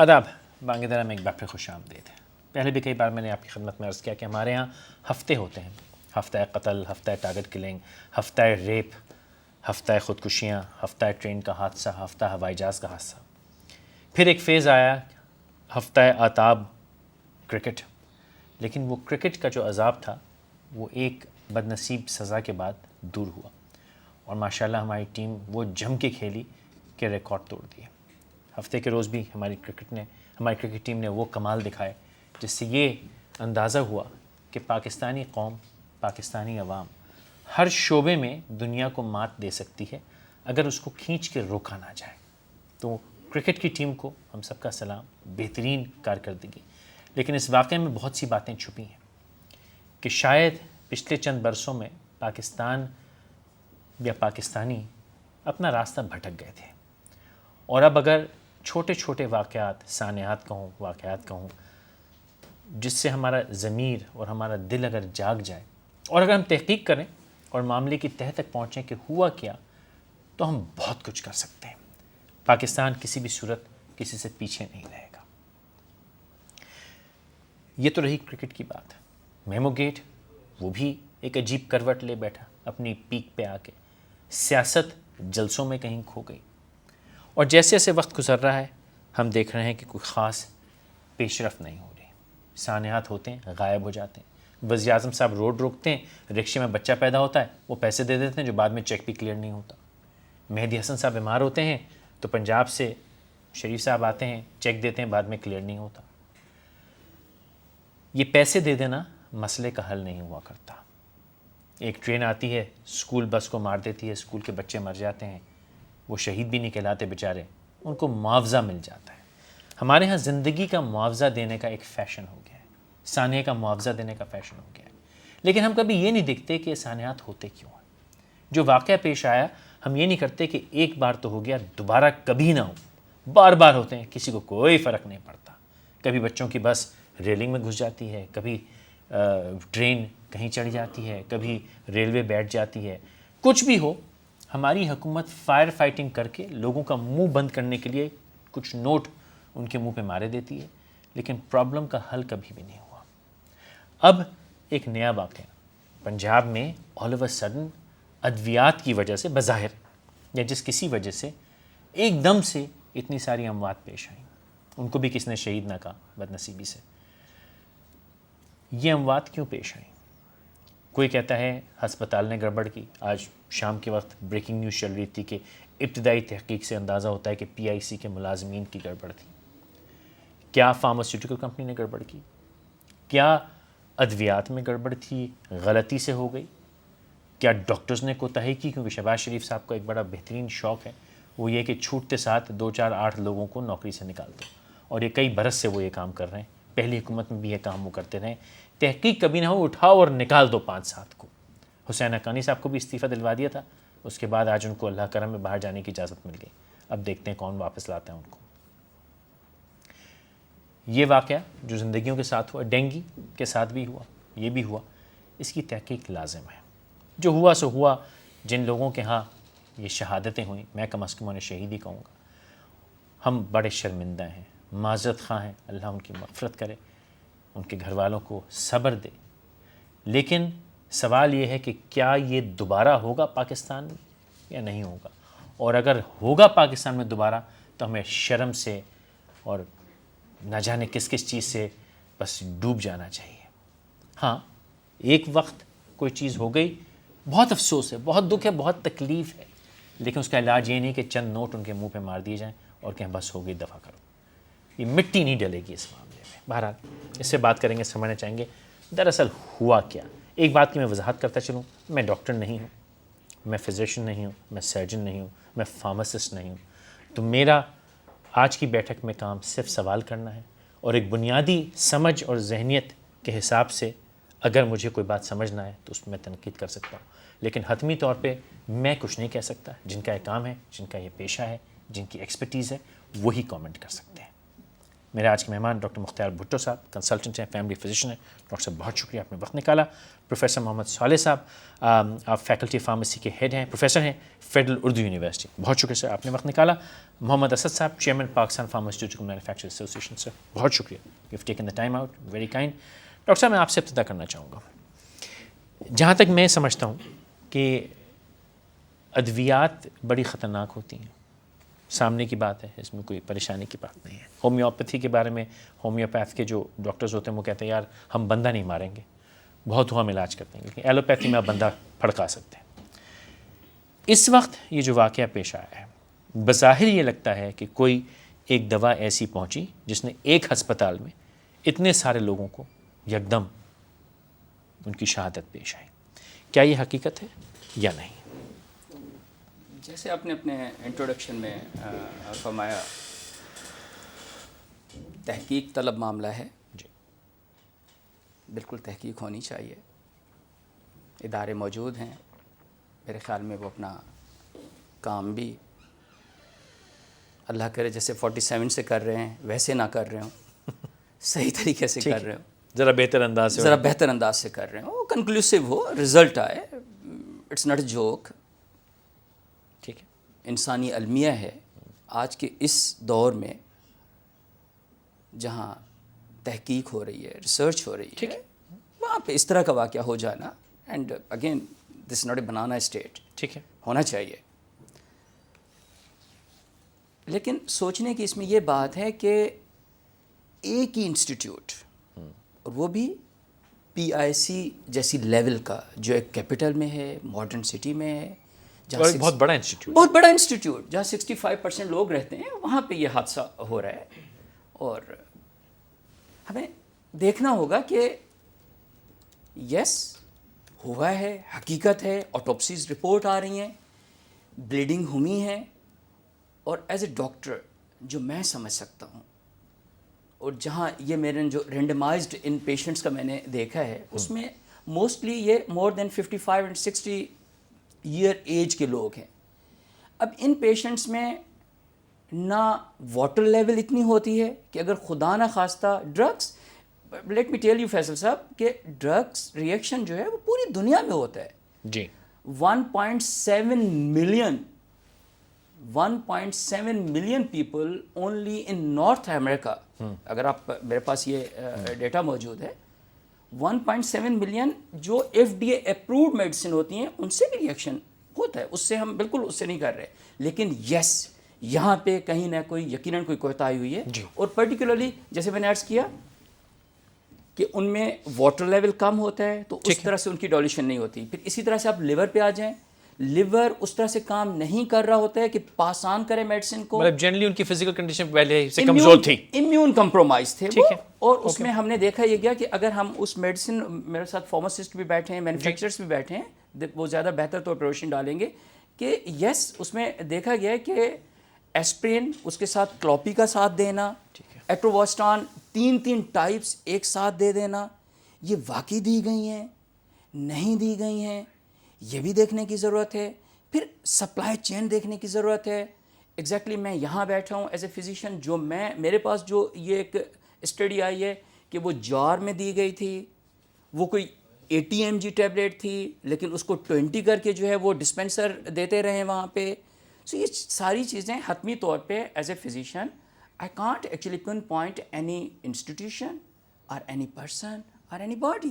آداب، بانگ درا میں ایک بار پھر خوش آمدید ہے۔ پہلے بھی کئی بار میں نے آپ کی خدمت میں عرض کیا کہ ہمارے ہاں ہفتے ہوتے ہیں، ہفتہ قتل، ہفتہ ٹارگٹ کلنگ، ہفتہ ریپ، ہفتہ خودکشیاں، ہفتہ ٹرین کا حادثہ، ہفتہ ہوائی جہاز کا حادثہ۔ پھر ایک فیز آیا ہفتہ آتاب کرکٹ، لیکن وہ کرکٹ کا جو عذاب تھا وہ ایک بد نصیب سزا کے بعد دور ہوا، اور ماشاءاللہ ہماری ٹیم وہ جم کے کھیلی کہ ریکارڈ توڑ دیے۔ ہفتے کے روز بھی ہماری کرکٹ ٹیم نے وہ کمال دکھائے جس سے یہ اندازہ ہوا کہ پاکستانی قوم، پاکستانی عوام ہر شعبے میں دنیا کو مات دے سکتی ہے اگر اس کو کھینچ کے روکا نہ جائے۔ تو کرکٹ کی ٹیم کو ہم سب کا سلام، بہترین کارکردگی۔ لیکن اس واقعے میں بہت سی باتیں چھپی ہیں کہ شاید پچھلے چند برسوں میں پاکستان یا پاکستانی اپنا راستہ بھٹک گئے تھے، اور اب اگر چھوٹے چھوٹے واقعات، سانحات کہوں جس سے ہمارا ضمیر اور ہمارا دل اگر جاگ جائے، اور اگر ہم تحقیق کریں اور معاملے کی تہہ تک پہنچیں کہ ہوا کیا، تو ہم بہت کچھ کر سکتے ہیں۔ پاکستان کسی بھی صورت کسی سے پیچھے نہیں رہے گا۔ یہ تو رہی کرکٹ کی بات۔ میمو گیٹ وہ بھی ایک عجیب کروٹ لے بیٹھا اپنی پیک پہ آ کے، سیاست جلسوں میں کہیں کھو گئی، اور جیسے جیسے وقت گزر رہا ہے ہم دیکھ رہے ہیں کہ کوئی خاص پیش رفت نہیں ہو رہی۔ سانحات ہوتے ہیں، غائب ہو جاتے ہیں۔ وزیر اعظم صاحب روڈ روکتے ہیں، رکشے میں بچہ پیدا ہوتا ہے، وہ پیسے دے دیتے ہیں جو بعد میں چیک بھی کلیئر نہیں ہوتا۔ مہدی حسن صاحب بیمار ہوتے ہیں تو پنجاب سے شریف صاحب آتے ہیں، چیک دیتے ہیں، بعد میں کلیئر نہیں ہوتا۔ یہ پیسے دے دینا مسئلے کا حل نہیں ہوا کرتا۔ ایک ٹرین آتی ہے، اسکول بس کو مار دیتی ہے، اسکول کے بچے مر جاتے ہیں، وہ شہید بھی نہیں کہلاتے بیچارے، ان کو معاوضہ مل جاتا ہے۔ ہمارے ہاں زندگی کا معاوضہ دینے کا ایک فیشن ہو گیا ہے، سانحے کا معاوضہ دینے کا فیشن ہو گیا ہے، لیکن ہم کبھی یہ نہیں دیکھتے کہ یہ سانحات ہوتے کیوں ہیں۔ جو واقعہ پیش آیا ہم یہ نہیں کرتے کہ ایک بار تو ہو گیا، دوبارہ کبھی نہ ہو۔ بار بار ہوتے ہیں، کسی کو کوئی فرق نہیں پڑتا۔ کبھی بچوں کی بس ریلنگ میں گھس جاتی ہے، کبھی ٹرین کہیں چڑھ جاتی ہے، کبھی ریلوے بیٹھ جاتی ہے، کچھ بھی ہو۔ ہماری حکومت فائر فائٹنگ کر کے لوگوں کا منہ بند کرنے کے لیے کچھ نوٹ ان کے منہ پہ مارے دیتی ہے، لیکن پرابلم کا حل کبھی بھی نہیں ہوا۔ اب ایک نیا واقعہ پنجاب میں آل آف اے سڈن ادویات کی وجہ سے، بظاہر یا جس کسی وجہ سے ایک دم سے اتنی ساری اموات پیش آئیں، ان کو بھی کس نے شہید نہ کہا بدنصیبی سے۔ یہ اموات کیوں پیش آئیں؟ کوئی کہتا ہے ہسپتال نے گڑبڑ کی۔ آج شام کے وقت بریکنگ نیوز چل رہی تھی کہ ابتدائی تحقیق سے اندازہ ہوتا ہے کہ پی آئی سی کے ملازمین کی گڑبڑ تھی۔ کیا فارماسیوٹیکل کمپنی نے گڑبڑ کی؟ کیا ادویات میں گڑبڑ تھی، غلطی سے ہو گئی؟ کیا ڈاکٹرز نے کوتاہی کی؟ کیونکہ شہباز شریف صاحب کا ایک بڑا بہترین شوق ہے، وہ یہ کہ چھوٹتے ساتھ 2 4 8 لوگوں کو نوکری سے نکال دو، اور یہ کئی برس سے وہ یہ کام کر رہے ہیں۔ پہلی حکومت میں بھی یہ کام وہ کرتے رہے۔ تحقیق کبھی نہ ہو، اٹھاؤ اور نکال دو 5 7 کو۔ حسین حقانی صاحب کو بھی استعفیٰ دلوا دیا تھا، اس کے بعد آج ان کو اللہ کرم میں باہر جانے کی اجازت مل گئی۔ اب دیکھتے ہیں کون واپس لاتا ہے ان کو۔ یہ واقعہ جو زندگیوں کے ساتھ ہوا، ڈینگی کے ساتھ بھی ہوا، یہ بھی ہوا، اس کی تحقیق لازم ہے۔ جو ہوا سو ہوا، جن لوگوں کے ہاں یہ شہادتیں ہوئیں، میں کم از کم انہیں شہید ہی کہوں گا۔ ہم بڑے شرمندہ ہیں، معذرت خواہ ہیں، اللہ ان کی مغفرت کرے، ان کے گھر والوں کو صبر دے۔ لیکن سوال یہ ہے کہ کیا یہ دوبارہ ہوگا پاکستان میں یا نہیں ہوگا؟ اور اگر ہوگا پاکستان میں دوبارہ تو ہمیں شرم سے اور نہ جانے کس کس چیز سے بس ڈوب جانا چاہیے۔ ہاں، ایک وقت کوئی چیز ہو گئی، بہت افسوس ہے، بہت دکھ ہے، بہت تکلیف ہے، لیکن اس کا علاج یہ نہیں کہ چند نوٹ ان کے منہ پہ مار دیے جائیں اور کہیں بس ہو گئی، دفع کرو۔ یہ مٹی نہیں ڈلے گی اس معاملے میں۔ بہرحال اس سے بات کریں گے، سمجھنا چاہیں گے دراصل ہوا کیا۔ ایک بات کی میں وضاحت کرتا چلوں، میں ڈاکٹر نہیں ہوں، میں فزیشین نہیں ہوں، میں سرجن نہیں ہوں، میں فارماسسٹ نہیں ہوں۔ تو میرا آج کی بیٹھک میں کام صرف سوال کرنا ہے، اور ایک بنیادی سمجھ اور ذہنیت کے حساب سے اگر مجھے کوئی بات سمجھنا ہے تو اس میں تنقید کر سکتا ہوں، لیکن حتمی طور پہ میں کچھ نہیں کہہ سکتا۔ جن کا یہ کام ہے، جن کا یہ پیشہ ہے، جن کی ایکسپرٹیز ہے، وہی کامنٹ کر سکتے ہیں۔ میرے آج کے مہمان ڈاکٹر مختار بھٹو صاحب، کنسلٹنٹ ہیں، فیملی فزیشن ہیں. ڈاکٹر صاحب بہت شکریہ آپ نے وقت نکالا. پروفیسر محمد صالح صاحب، آپ فیکلٹی فارمیسی کے ہیڈ ہیں، پروفیسر ہیں فیڈرل اردو یونیورسٹی. بہت شکریہ سر آپ نے وقت نکالا. محمد اسد صاحب، chairman Pakistan pharmaceutical manufacturers association. Sir بہت شکریہ، you have taken the time out, very kind. Doctor صاحب میں آپ سے ابتدا کرنا چاہوں گا. جہاں تک میں سمجھتا ہوں کہ ادویات بڑی خطرناک ہوتی ہیں، سامنے کی بات ہے، اس میں کوئی پریشانی کی بات نہیں ہے. ہومیوپیتھی کے بارے میں ہومیوپیتھ کے جو ڈاکٹرز ہوتے ہیں وہ کہتے ہیں یار ہم بندہ نہیں ماریں گے، بہت ہم علاج کرتے ہیں، لیکن ایلوپیتھی میں آپ بندہ پھڑکا سکتے ہیں. اس وقت یہ جو واقعہ پیش آیا ہے، بظاہر یہ لگتا ہے کہ کوئی ایک دوا ایسی پہنچی جس نے ایک ہسپتال میں اتنے سارے لوگوں کو یکدم ان کی شہادت پیش آئی. کیا یہ حقیقت ہے یا نہیں؟ جیسے آپ نے اپنے انٹروڈکشن میں فرمایا، تحقیق طلب معاملہ ہے. جی بالکل تحقیق ہونی چاہیے. ادارے موجود ہیں، میرے خیال میں وہ اپنا کام بھی اللہ کرے جیسے 47 سے کر رہے ہیں ویسے نہ کر رہے ہوں، صحیح طریقے سے کر رہے ہوں، ذرا بہتر انداز سے، ذرا بہتر انداز سے کر رہے ہوں، وہ کنکلوسیو ہو، رزلٹ آئے. It's not a joke. ٹھیک ہے. انسانی المیہ ہے آج کے اس دور میں جہاں تحقیق ہو رہی ہے، ریسرچ ہو رہی ہے، وہاں پہ اس طرح کا واقعہ ہو جانا، and again this not a banana state. ٹھیک ہے. ہونا چاہیے. لیکن سوچنے کی اس میں یہ بات ہے کہ ایک ہی انسٹیٹیوٹ، اور وہ بھی پی آئی سی جیسی لیول کا، جو ایک کیپٹل میں ہے، ماڈرن سٹی میں ہے، اور ایک بہت بڑا انسٹیٹیوٹ، بہت بڑا انسٹیٹیوٹ جہاں 65% لوگ رہتے ہیں، وہاں پہ یہ حادثہ ہو رہا ہے. اور ہمیں دیکھنا ہوگا کہ یس ہوا ہے، حقیقت ہے، آٹوپسیز رپورٹ آ رہی ہیں، بلیڈنگ ہوئی ہے. اور ایز اے ڈاکٹر جو میں سمجھ سکتا ہوں، اور جہاں یہ میرے جو رینڈمائزڈ ان پیشنٹس کا میں نے دیکھا ہے، اس میں موسٹلی یہ مور دین 55 اینڈ 60 ایئر ایج کے لوگ ہیں. اب ان پیشنٹس میں نہ واٹر لیول اتنی ہوتی ہے کہ اگر خدا نہ خواستہ drugs, let me tell you Faisal صاحب کہ ڈرگس ریئیکشن جو ہے وہ پوری دنیا میں ہوتا ہے. جی 1.7 million people only in North America. اگر آپ، میرے پاس یہ ڈیٹا موجود ہے، 1.7 ملین جو F D A approved medicine ہوتی ہیں ان سے بھی ریئیکشن ہوتا ہے. اس سے ہم بالکل اس سے نہیں کر رہے، لیکن یس یہاں پہ کہیں نہ کوئی یقیناً کوئی کوتاہی ہوئی ہے. اور پرٹیکولرلی جیسے میں نے عرض کیا کہ ان میں واٹر لیول کم ہوتا ہے، تو اس طرح سے ان کی ڈائلیوشن نہیں ہوتی. پھر اسی طرح سے آپ لیور پہ آ جائیں، لیور اس طرح سے کام نہیں کر رہا ہوتا ہے کہ پاس آن کرے میڈیسن کو. مطلب جنرلی ان کی فزیکل کنڈیشن پہلے سے کمزور تھی، امیون کمپرومائز تھے وہ. ہے. اور اس میں ہم نے دیکھا یہ گیا کہ اگر ہم اس میڈیسن، میرے ساتھ فارماسسٹ بھی بیٹھے ہیں، مینوفیکچررس بھی بیٹھے ہیں، وہ زیادہ بہتر طور پر روشنی ڈالیں گے کہ یس اس میں دیکھا گیا ہے کہ ایسپرین، اس کے ساتھ کلوپی کا ساتھ دینا، ایٹروواسٹان 3 ٹائپس ایک ساتھ دے دینا، یہ واقعی دی گئی ہیں نہیں دی گئی ہیں، یہ بھی دیکھنے کی ضرورت ہے. پھر سپلائی چین دیکھنے کی ضرورت ہے. ایگزیکٹلی میں یہاں بیٹھا ہوں ایز اے فزیشین، جو میرے پاس جو یہ ایک اسٹڈی آئی ہے کہ وہ جار میں دی گئی تھی، وہ کوئی 80 mg ٹیبلیٹ تھی، لیکن اس کو 20 کر کے جو ہے وہ ڈسپینسر دیتے رہے وہاں پہ. سو یہ ساری چیزیں حتمی طور پہ as a physician I can't actually pin point any institution اور اینی پرسن اور اینی باڈی.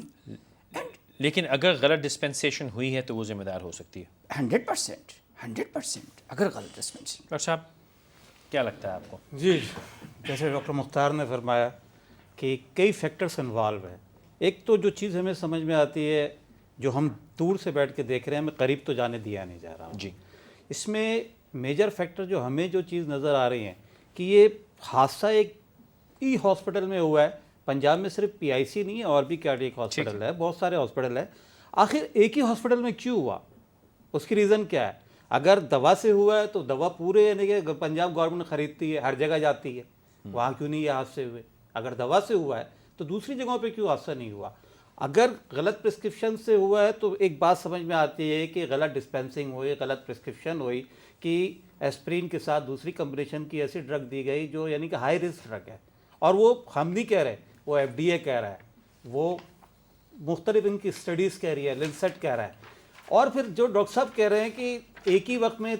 لیکن اگر غلط ڈسپینسیشن ہوئی ہے تو وہ ذمہ دار ہو سکتی ہے 100% اگر غلط ڈسپینسیشن. ڈاکٹر صاحب کیا لگتا ہے آپ کو؟ جی، جیسے ڈاکٹر مختار نے فرمایا کہ کئی فیکٹرز انوالو ہیں. ایک تو جو چیز ہمیں سمجھ میں آتی ہے، جو ہم دور سے بیٹھ کے دیکھ رہے ہیں، ہمیں قریب تو جانے دیا نہیں جا رہا. جی اس میں میجر فیکٹر جو ہمیں جو چیز نظر آ رہی ہیں کہ یہ حادثہ ایک ہی ہاسپٹل میں ہوا ہے. پنجاب میں صرف پی آئی سی نہیں ہے، اور بھی کارڈیک ہاسپٹل ہے، بہت سارے ہاسپٹل ہیں. آخر ایک ہی ہاسپٹل میں کیوں ہوا؟ اس کی ریزن کیا ہے؟ اگر دوا سے ہوا ہے تو دوا پورے یعنی کہ پنجاب گورنمنٹ خریدتی ہے، ہر جگہ جاتی ہے، وہاں کیوں نہیں یہ حادثے ہوئے؟ اگر دوا سے ہوا ہے تو دوسری جگہوں پہ کیوں حادثہ نہیں ہوا؟ اگر غلط پرسکرپشن سے ہوا ہے تو ایک بات سمجھ میں آتی ہے کہ غلط ڈسپینسنگ ہوئی، غلط پرسکرپشن ہوئی، کہ ایسپرین کے ساتھ دوسری کمبینیشن کی ایسی ڈرگ دی گئی جو یعنی کہ ہائی رسک ڈرگ ہے، اور وہ ہم نہیں کہہ رہے, وہ FDA کہہ رہا ہے, وہ مختلف ان کی اسٹڈیز کہہ رہی ہے, لنسٹ کہہ رہا ہے. اور پھر جو ڈاکٹر صاحب کہہ رہے ہیں کہ ایک ہی وقت میں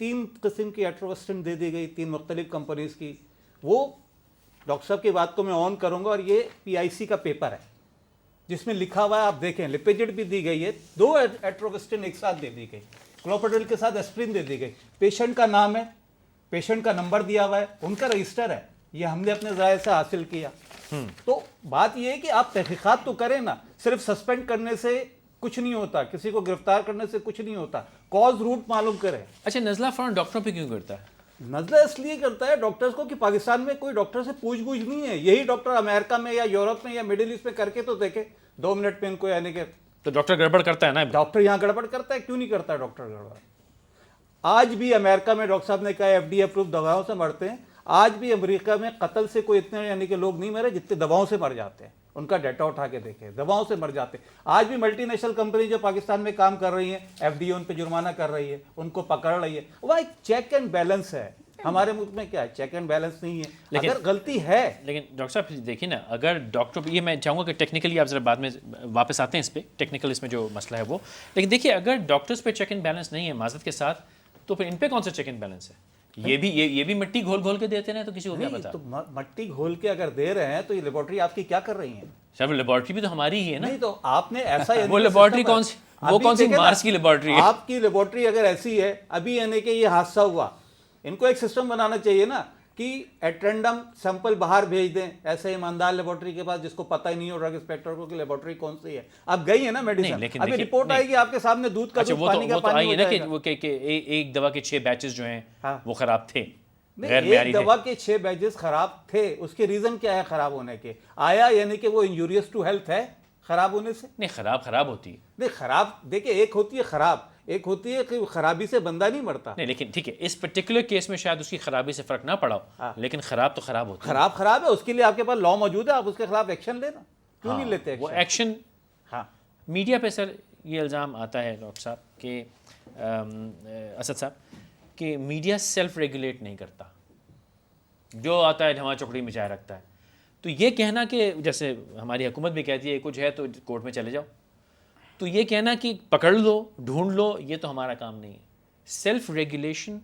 3 قسم کی ایٹروسٹن دے دی گئی 3 مختلف کمپنیز کی, وہ ڈاکٹر صاحب کی بات کو میں آن کروں گا, اور یہ PIC کا پیپر ہے جس میں لکھا ہوا ہے, آپ دیکھیں لپیجڈ بھی دی گئی ہے, 2 ایٹروسٹن ایک ساتھ دے دی گئی, کلوپیڈول کے ساتھ اسپرین دے دی گئی, پیشنٹ کا نام ہے, پیشنٹ کا نمبر دیا ہوا ہے, ان کا رجسٹر ہے, یہ ہم نے اپنے ذرائع سے حاصل کیا. تو بات یہ ہے کہ آپ تحقیقات تو کریں نا, صرف سسپینڈ کرنے سے کچھ نہیں ہوتا, کسی کو گرفتار کرنے سے کچھ نہیں ہوتا, کاز روٹ معلوم کریں. اچھا نزلہ فوراً ڈاکٹروں پہ کیوں کرتا ہے؟ نزلہ اس لیے کرتا ہے ڈاکٹرز کو کہ پاکستان میں کوئی ڈاکٹر سے پوچھ گچھ نہیں ہے. یہی ڈاکٹر امریکہ میں یا یورپ میں یا مڈل ایسٹ میں کر کے تو دیکھے 2 منٹ میں ان کو, یعنی کہ تو ڈاکٹر گڑبڑ کرتا ہے نا. ڈاکٹر یہاں گڑبڑ کرتا ہے, کیوں نہیں کرتا ہے ڈاکٹر گڑبڑ؟ آج بھی امریکہ میں ڈاکٹر صاحب نے کہا FDA اپروو دواؤں سے مرتے ہیں, آج بھی امریکہ میں قتل سے کوئی اتنے یعنی کہ لوگ نہیں مرے جتنے دواؤں سے مر جاتے ہیں. ان کا ڈیٹا اٹھا کے دیکھیں, دواؤں سے مر جاتے ہیں. آج بھی ملٹی نیشنل کمپنی جو پاکستان میں کام کر رہی ہیں, FDA ان پہ جرمانہ کر رہی ہے, ان کو پکڑ رہی ہے. وہ ایک چیک اینڈ بیلنس ہے. ہمارے ملک میں کیا ہے, چیک اینڈ بیلنس نہیں ہے. اگر غلطی ہے, لیکن ڈاکٹر صاحب دیکھیے نا, اگر ڈاکٹر, یہ میں چاہوں گا کہ ٹیکنیکلی آپ ذرا بعد میں واپس آتے ہیں اس پہ, ٹیکنیکل اس میں جو مسئلہ ہے وہ, لیکن دیکھیے اگر ڈاکٹرز پہ چیک اینڈ بیلنس نہیں ہے معذرت کے ساتھ, تو پھر ان پہ کون سا چیک اینڈ بیلنس ہے؟ یہ بھی مٹی گھول گھول کے دیتے ہیں, تو کسی کو کیا پتا. تو مٹی گھول کے اگر دے رہے ہیں تو یہ لیبارٹری آپ کی کیا کر رہی ہیں؟ صاحب لیبارٹری بھی تو ہماری ہی ہے نا. نہیں تو آپ نے ایسا وہ لیبارٹری کون سی, وہ کون سی مارس کی لیبارٹری ہے؟ آپ کی لیبارٹری اگر ایسی ہے, ابھی یعنی کہ یہ حادثہ ہوا, ان کو ایک سسٹم بنانا چاہیے نا کہ ایٹ رینڈم سیمپل باہر بھیج دیں ایسے ایماندار لیبارٹری کے پاس جس کو پتہ ہی نہیں ہو ڈرگ انسپیکٹر کو کہ لیبارٹری کون سی ہے. آپ گئی ہیں نا میڈیسن, ابھی رپورٹ آئے گی آپ کے سامنے, دودھ کا دودھ پانی کا پانی ہو جائے گا. کہ ایک دوا کے 6 بیچز جو ہیں وہ خراب تھے, ایک دوا کے 6 بیچز خراب تھے, اس کے ریزن کیا ہے خراب ہونے کے؟ آیا یعنی کہ وہ انجوریس ٹو ہیلتھ ہے خراب ہونے سے؟ نہیں, خراب ہوتی ہے. نہیں خراب, دیکھیں ایک ہوتی ہے خراب, ایک ہوتی ہے کہ خرابی سے بندہ نہیں مرتا. نہیں لیکن ٹھیک ہے, اس پرٹیکولر کیس میں شاید اس کی خرابی سے فرق نہ پڑا ہو, لیکن خراب تو خراب ہوتی ہے. خراب ہے, اس کے لیے آپ کے پاس لا موجود ہے, آپ اس کے خلاف ایکشن لینا, کیوں نہیں لیتے وہ ایکشن؟ ہاں, میڈیا پہ سر یہ الزام آتا ہے ڈاکٹر صاحب کہ اسد صاحب کہ میڈیا سیلف ریگولیٹ نہیں کرتا, جو آتا ہے دھما چکڑی مچائے رکھتا ہے. تو یہ کہنا کہ جیسے ہماری حکومت بھی کہتی ہے کچھ ہے تو کورٹ میں چلے جاؤ, تو یہ کہنا کہ پکڑ لو ڈھونڈ لو, یہ تو ہمارا کام نہیں ہے. سیلف ریگولیشن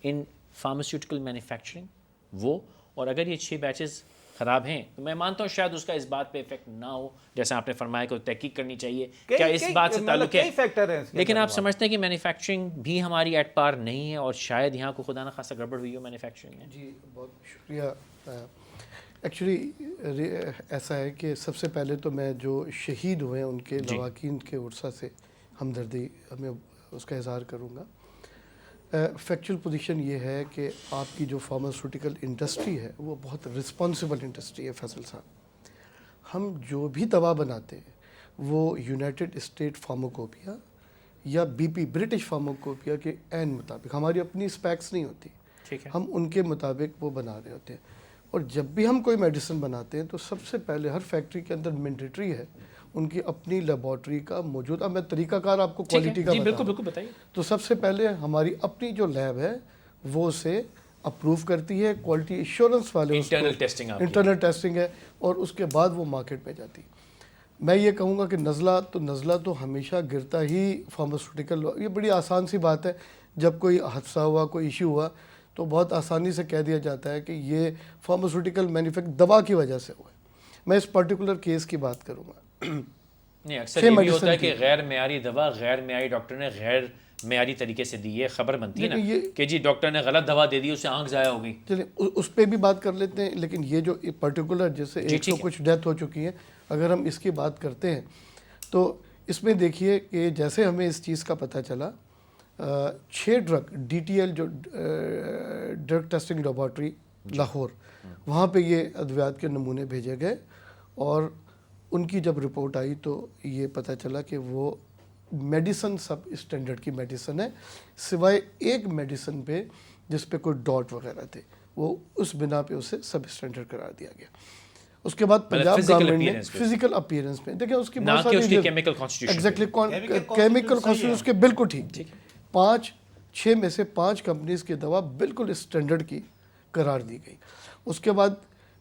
ان فارماسیوٹیکل مینوفیکچرنگ وہ, اور اگر یہ 6 بیچز خراب ہیں تو میں مانتا ہوں شاید اس کا اس بات پہ افیکٹ نہ ہو, جیسے آپ نے فرمایا کہ تحقیق کرنی چاہیے کیا اس بات سے تعلق ہے. لیکن آپ سمجھتے ہیں کہ مینوفیکچرنگ بھی ہماری ایٹ پار نہیں ہے, اور شاید یہاں کو خدا نہ خاصا گڑبڑ ہوئی ہو مینوفیکچرنگ میں؟ جی بہت شکریہ. ایکچولی ایسا ہے کہ سب سے پہلے تو میں جو شہید ہوئے ہیں ان کے لواحقین کے ورثہ سے ہمدردی ہمیں اس کا اظہار کروں گا. فیکچوئل پوزیشن یہ ہے کہ آپ کی جو فارماسیوٹیکل انڈسٹری ہے وہ بہت رسپانسبل انڈسٹری ہے فیصل صاحب. ہم جو بھی دوا بناتے ہیں وہ یونائٹڈ اسٹیٹ فارماکوپیا یا BP برٹش فارماکوپیا کے عین مطابق, ہماری اپنی اسپیکس نہیں ہوتی, ہم ان کے مطابق وہ بنا رہے ہوتے ہیں. اور جب بھی ہم کوئی میڈیسن بناتے ہیں تو سب سے پہلے ہر فیکٹری کے اندر مینڈیٹری ہے ان کی اپنی لیبارٹری کا موجود. اب میں طریقہ کار آپ کو کوالٹی کا بالکل بتائیے. تو سب سے پہلے ہماری اپنی جو لیب ہے وہ اسے اپروو کرتی ہے, کوالٹی ایشورنس والے انٹرنل ٹیسٹنگ ہے, اور اس کے بعد وہ مارکیٹ میں جاتی. میں یہ کہوں گا کہ نزلہ تو ہمیشہ گرتا ہی فارماسیوٹیکل. یہ بڑی آسان سی بات ہے, جب کوئی حادثہ ہوا, کوئی ایشو ہوا تو بہت آسانی سے کہہ دیا جاتا ہے کہ یہ فارماسیوٹیکل مینوفیکچر دوا کی وجہ سے ہوا ہے. میں اس پرٹیکولر کیس کی بات کروں گا. نہیں اکثر یہ بھی ہوتا ہے کہ غیر معیاری دوا غیر معیاری ڈاکٹر نے غیر معیاری طریقے سے دی ہے, خبر بنتی ہے نا کہ جی ڈاکٹر نے غلط دوا دے دی, اس سے آنکھ ضائع ہو گئی. چلیں اس پہ بھی بات کر لیتے ہیں, لیکن یہ جو پرٹیکولر جیسے 100 کچھ ڈیتھ ہو چکی ہے, اگر ہم اس کی بات کرتے ہیں تو اس میں دیکھیے کہ جیسے ہمیں اس چیز کا پتہ چلا, 6 ڈرگ DTL جو ڈرگ ٹیسٹنگ لیبارٹری لاہور, وہاں پہ یہ ادویات کے نمونے بھیجے گئے, اور ان کی جب رپورٹ آئی تو یہ پتہ چلا کہ وہ میڈیسن سب اسٹینڈرڈ کی میڈیسن ہے, سوائے ایک میڈیسن پہ جس پہ کوئی ڈاٹ وغیرہ تھے, وہ اس بنا پہ اسے سب اسٹینڈرڈ قرار دیا گیا. اس کے بعد پنجاب گورنمنٹ نے فزیکل اپیرنس میں دیکھیں اس کی بہت ساری chemical constitution, exactly chemical constitution اس کے بالکل ٹھیک. 6 میں سے 5 کمپنیز کی دوا بالکل اسٹینڈرڈ کی قرار دی گئی. اس کے بعد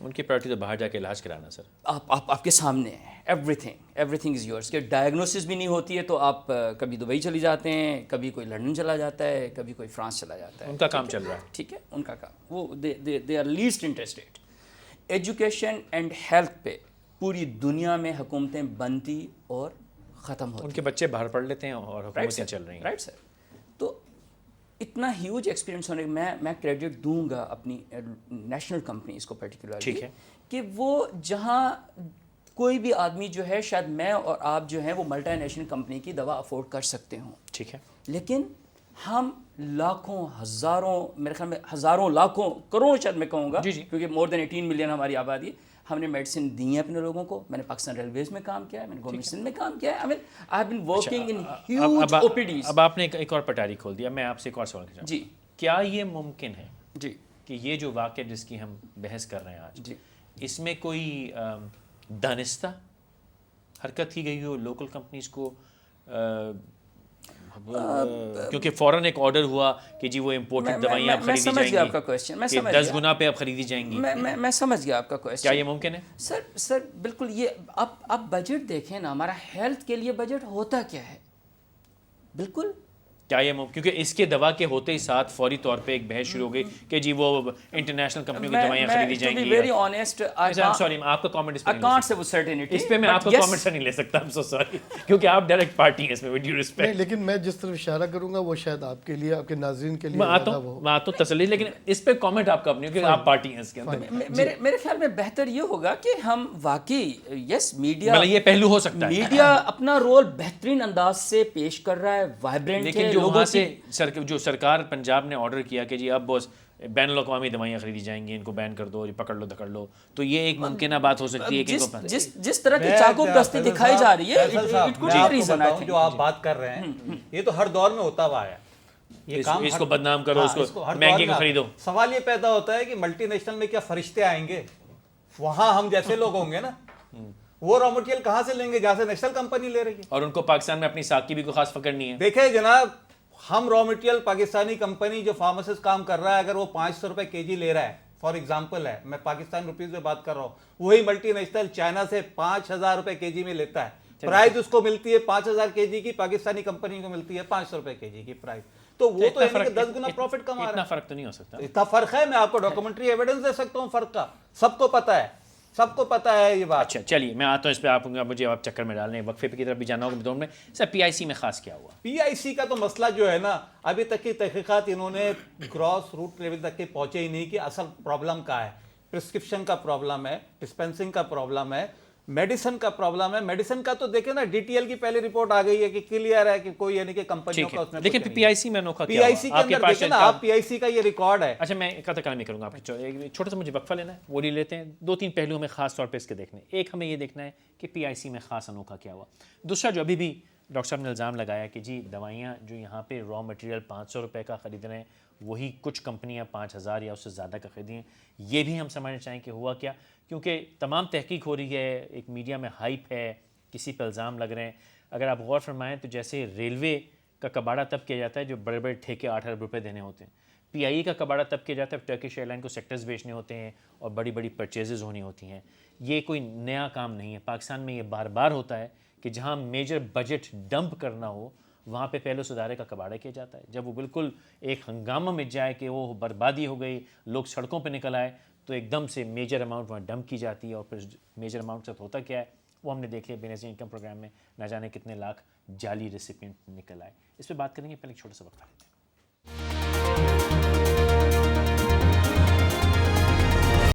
ان کی پرائرٹی تو باہر جا کے علاج کرانا سر. آپ کے سامنے ہے. Every thing is yours. کہ ڈائگنوسس بھی نہیں ہوتی ہے تو آپ کبھی دبئی چلی جاتے ہیں, کبھی کوئی لنڈن چلا جاتا ہے, کبھی کوئی فرانس چلا جاتا ہے. ان کا کام چل رہا ہے. ٹھیک ہے, ان کا کام وہ they are least interested. Education and health پہ پوری دنیا میں حکومتیں بنتی اور ختم ہوتی. ان کے بچے باہر پڑھ لیتے ہیں اور حکومتیں چل رہی ہیں. Right sir. تو اتنا ہیوج ایکسپیرینس ہونے میں کریڈٹ دوں گا اپنی نیشنل کمپنیز کو پرٹیکولرلی, کہ وہ جہاں کوئی بھی آدمی جو ہے, شاید میں اور آپ جو ہیں وہ ملٹی نیشنل کمپنی کی دوا افورڈ کر سکتے ہوں, ٹھیک ہے, لیکن ہم لاکھوں, ہزاروں, میرے خیال میں ہزاروں, لاکھوں, کروڑوں شاید میں کہوں گا, کیونکہ مور دین 18 ملین ہماری آبادی ہے, ہم نے میڈیسن دی ہیں اپنے لوگوں کو. میں نے پاکستان ریلویز میں کام کیا ہے, میں نے گورنمنٹ سندھ میں کام کیا ہے. I have been working in huge OPDs. اب آپ نے ایک اور پٹاری کھول دیا. میں آپ سے ایک اور سوال کرنا جی, کیا یہ ممکن ہے جی, کہ یہ جو واقعہ جس کی ہم بحث کر رہے ہیں آج, جی, اس میں کوئی دانستہ حرکت کی گئی ہو لوکل کمپنیز کو, کیونکہ فوراً ایک آرڈر ہوا کہ جی وہ امپورٹڈ دوائیاں اب خریدی جائیں گی, آپ کا کویشچن میں سمجھ 10 گنا پہ اب خریدی جائیں گی. میں سمجھ گیا آپ کا کویشچن. کیا یہ ممکن ہے؟ سر بالکل. یہ آپ بجٹ دیکھیں نا, ہمارا ہیلتھ کے لیے بجٹ ہوتا کیا ہے. بالکل کیا یہ کیونکہ اس کے دوا کے ہوتے ہی ساتھ فوری طور پہ ایک بحث شروع ہو گئی کہ جی وہ انٹرنیشنل کمپنیوں کی دوائیاں خریدی جائیں گی. ویری آنیسٹ, سوری آپ کا کامنٹ اس پہ میں آپ کا کامنٹ نہیں لے سکتا. I'm so sorry, کیونکہ آپ ڈائریکٹ پارٹی ہیں اس میں, ود ڈیو رسپیکٹ. لیکن میں جس طرف اشارہ کروں گا وہ شاید آپ کے لیے, آپ کے ناظرین کے لیے میں آتا ہوں تسلی, لیکن اس پہ کامنٹ آپ کا اپنی, کیونکہ آپ پارٹی ہیں اس کے اندر. میرے خیال میں بہتر یہ ہوگا کہ ہم واقعی, یس میڈیا, مطلب یہ پہلو ہو سکتا ہے, میڈیا اپنا رول بہترین انداز سے پیش کر رہا ہے, وائبرنٹ ہے. لیکن جو وہاں سے جو سرکار پنجاب نے آرڈر کیا کہ جی اب بس بین الاقوامی دوائیاں خریدی جائیں گی, ان کو بین کر دو, پکڑ لو دکڑ لو, تو یہ ایک ممکنہ بات ہو سکتی ہے کہ جس طرح کی چاقو دستی دکھائی جا رہی ہے. جو آپ بات کر رہے ہیں یہ تو ہر دور میں ہوتا ہوا ہے. یہ کام اس کو بدنام کرو, اس کو مہنگے کو خریدو. سوال یہ پیدا ہوتا ہے کہ ملٹی نیشنل میں کیا فرشتے آئیں گے, وہاں ہم جیسے لوگ ہوں گے نا, وہ را مٹیریل کہاں سے لیں گے جہاں سے نیشنل کمپنی لے رہی ہے, اور ان کو پاکستان میں اپنی ساکھ کی بھی کوئی خاص فکر نہیں ہے. دیکھیں جناب, ہم را مٹیریل پاکستانی کمپنی جو فارماسسٹ کام کر رہا ہے, اگر وہ 500 روپے کے جی لے رہا ہے, فار ایگزامپل ہے, میں پاکستان روپیز میں بات کر رہا ہوں, وہی ملٹی نیشنل چائنا سے 5000 روپے کے جی میں لیتا ہے, پرائز اس کو ملتی ہے 5000 کے جی کی, پاکستانی کمپنی کو ملتی ہے 500 روپے کے جی کی پرائز. تو وہ تو 10 گنا پروفٹ کما رہا ہے. اتنا فرق تو نہیں ہو سکتا. اتنا فرق ہے, میں آپ کو ڈاکومنٹری ایویڈنس دے سکتا ہوں فرق کا, سب کو پتا ہے, سب کو پتا ہے یہ بات. اچھا چلیے میں آتا ہوں اس پہ, آپ مجھے آپ چکر میں ڈالنے, وقفے کی طرف بھی جانا ہوگا. دونوں میں سر پی آئی سی میں خاص کیا ہوا؟ پی آئی سی کا تو مسئلہ جو ہے نا, ابھی تک کی تحقیقات انہوں نے گراس روٹ لیول تک کے پہنچے ہی نہیں کہ اصل پرابلم کیا ہے. پرسکرپشن کا پرابلم ہے, ڈسپینسنگ کا پرابلم ہے, میڈیسن کا پرابلم ہے. میڈیسن کا تو دیکھیں نا, ڈی ٹی ایل کی پہلی رپورٹ آ گئی ہے کہ کلیئر ہے کہ کوئی یعنی کہ کمپنیوں کا اس میں, لیکن پی آئی سی میں انوکھا پی کیا آئی ہوا سی کے آپ کے اندر پاس؟ دیکھیں نا آپ, پی آئی سی کا یہ ریکارڈ ہے. اچھا میں قطع کلامی کروں گا آپ کی, ایک چھوٹا سا مجھے وقفہ لینا ہے, وہ لے لیتے ہیں. 2-3 پہلوؤں میں خاص طور پہ اس کے دیکھنے. ایک ہمیں یہ دیکھنا ہے کہ پی آئی سی میں خاص انوکھا کیا ہوا. دوسرا جو ابھی بھی ڈاکٹر صاحب نے الزام لگایا کہ جی دوائیاں جو یہاں پہ را مٹیریل 500 روپے کا خرید رہے ہیں, وہی کچھ کمپنیاں 5000 یا اس سے زیادہ کا خریدی ہیں. یہ بھی ہم سمجھنا چاہیں کہ ہوا کیا, کیونکہ تمام تحقیق ہو رہی ہے, ایک میڈیا میں ہائپ ہے, کسی پہ الزام لگ رہے ہیں. اگر آپ غور فرمائیں تو جیسے ریلوے کا کباڑہ تب کیا جاتا ہے جو بڑے بڑے ٹھیکے 8 ارب روپے دینے ہوتے ہیں, پی آئی کا کباڑہ تب کیا جاتا ہے ٹرکش ایئر لائن کو سیکٹرز بیچنے ہوتے ہیں اور بڑی بڑی پرچیزز ہونی ہوتی ہیں. یہ کوئی نیا کام نہیں ہے, پاکستان میں یہ بار بار ہوتا ہے کہ جہاں میجر بجٹ ڈمپ کرنا ہو وہاں پہ پہلے اس ادارے کا کباڑہ کیا جاتا ہے. جب وہ بالکل ایک ہنگامہ مچ جائے کہ وہ بربادی ہو گئی, لوگ سڑکوں پہ نکل آئے, تو ایک دم سے میجر اماؤنٹ وہاں ڈمپ کی جاتی ہے. اور پھر میجر اماؤنٹ سے ہوتا کیا ہے وہ ہم نے دیکھ لیا, بے نظیر انکم پروگرام میں نہ جانے کتنے لاکھ جعلی ریسیپینٹ نکل آئے. اس پہ بات کریں گے, پہلے ایک چھوٹا سا وقت لیتے ہیں.